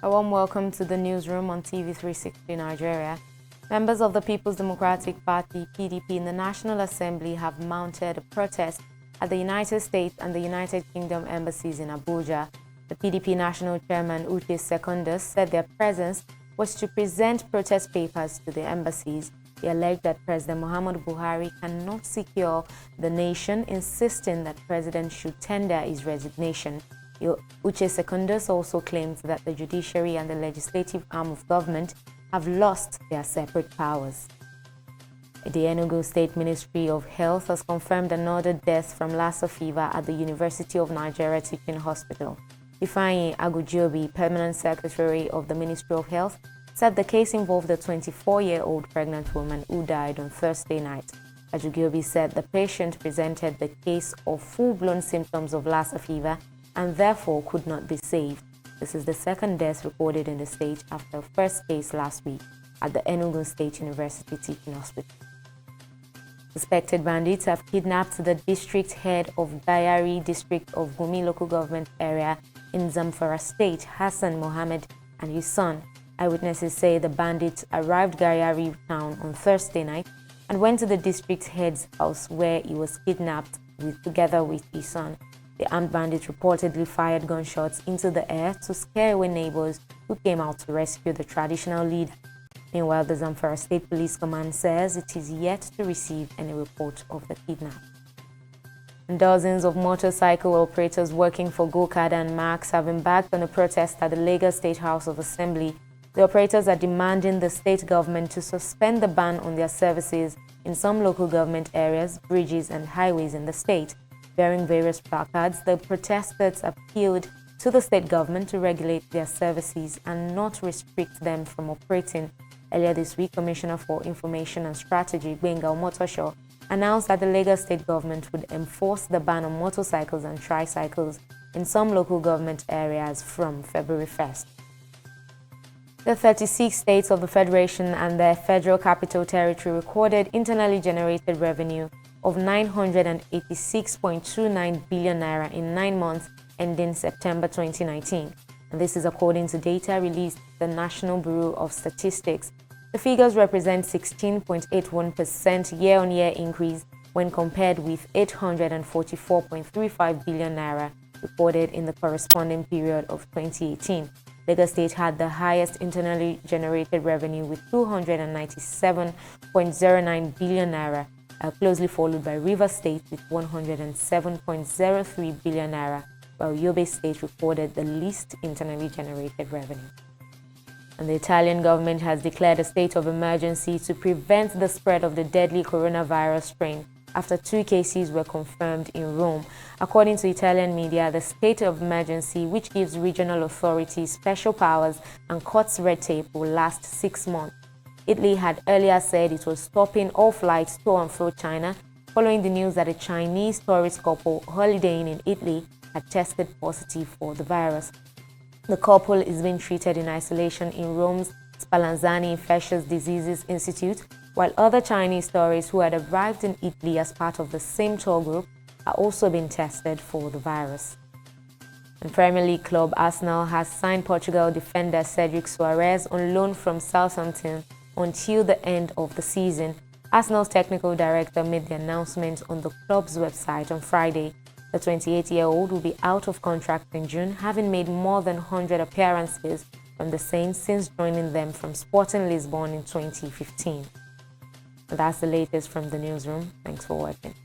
A warm welcome to the newsroom on TV360 Nigeria. Members of the People's Democratic Party (PDP) in the National Assembly have mounted a protest at the United States and the United Kingdom embassies in Abuja. The PDP National Chairman Uche Secondus said their presence was to present protest papers to the embassies. He alleged that President Muhammadu Buhari cannot secure the nation, insisting that the president should tender his resignation. Uche Secondus also claims that the judiciary and the legislative arm of government have lost their separate powers. The Enugu State Ministry of Health has confirmed another death from Lassa fever at the University of Nigeria Teaching Hospital. Ifeanyi Agujiobi, Permanent Secretary of the Ministry of Health, said the case involved a 24-year-old pregnant woman who died on Thursday night. Agujiobi said the patient presented the case of full-blown symptoms of Lassa fever and therefore could not be saved. This is the second death recorded in the state after the first case last week at the Enugu State University Teaching Hospital. Suspected bandits have kidnapped the district head of Gayari district of Gumi local government area in Zamfara state, Hassan Mohammed, and his son. Eyewitnesses say the bandits arrived Gayari town on Thursday night and went to the district head's house where he was kidnapped together with his son. The armed bandits reportedly fired gunshots into the air to scare away neighbors who came out to rescue the traditional leader. Meanwhile, the Zamfara State Police Command says it is yet to receive any report of the kidnap. Dozens of motorcycle operators working for Go-Kada and Max have embarked on a protest at the Lagos State House of Assembly. The operators are demanding the state government to suspend the ban on their services in some local government areas, bridges and highways in the state. Bearing various placards, the protesters appealed to the state government to regulate their services and not restrict them from operating. Earlier this week, Commissioner for Information and Strategy, Gbenga Omotosho, announced that the Lagos state government would enforce the ban on motorcycles and tricycles in some local government areas from February 1st. The 36 states of the Federation and their Federal Capital Territory recorded internally generated revenue of 986.29 billion naira in 9 months ending September 2019. And this is according to data released by the National Bureau of Statistics. The figures represent 16.81% year-on-year increase when compared with 844.35 billion naira reported in the corresponding period of 2018. Lagos State had the highest internally generated revenue with 297.09 billion naira, closely followed by Rivers State with 107.03 billion naira, while Yobe State recorded the least internally generated revenue. And the Italian government has declared a state of emergency to prevent the spread of the deadly coronavirus strain after 2 cases were confirmed in Rome. According to Italian media, the state of emergency, which gives regional authorities special powers and cuts red tape, will last 6 months. Italy had earlier said it was stopping all flights to and fro China following the news that a Chinese tourist couple holidaying in Italy had tested positive for the virus. The couple is being treated in isolation in Rome's Spallanzani Infectious Diseases Institute, while other Chinese tourists who had arrived in Italy as part of the same tour group are also being tested for the virus. And Premier League club Arsenal has signed Portugal defender Cedric Soares on loan from Southampton until the end of the season. Arsenal's technical director made the announcement on the club's website on Friday. The 28-year-old will be out of contract in June, having made more than 100 appearances from the Saints since joining them from Sporting Lisbon in 2015. That's the latest from the newsroom. Thanks for watching.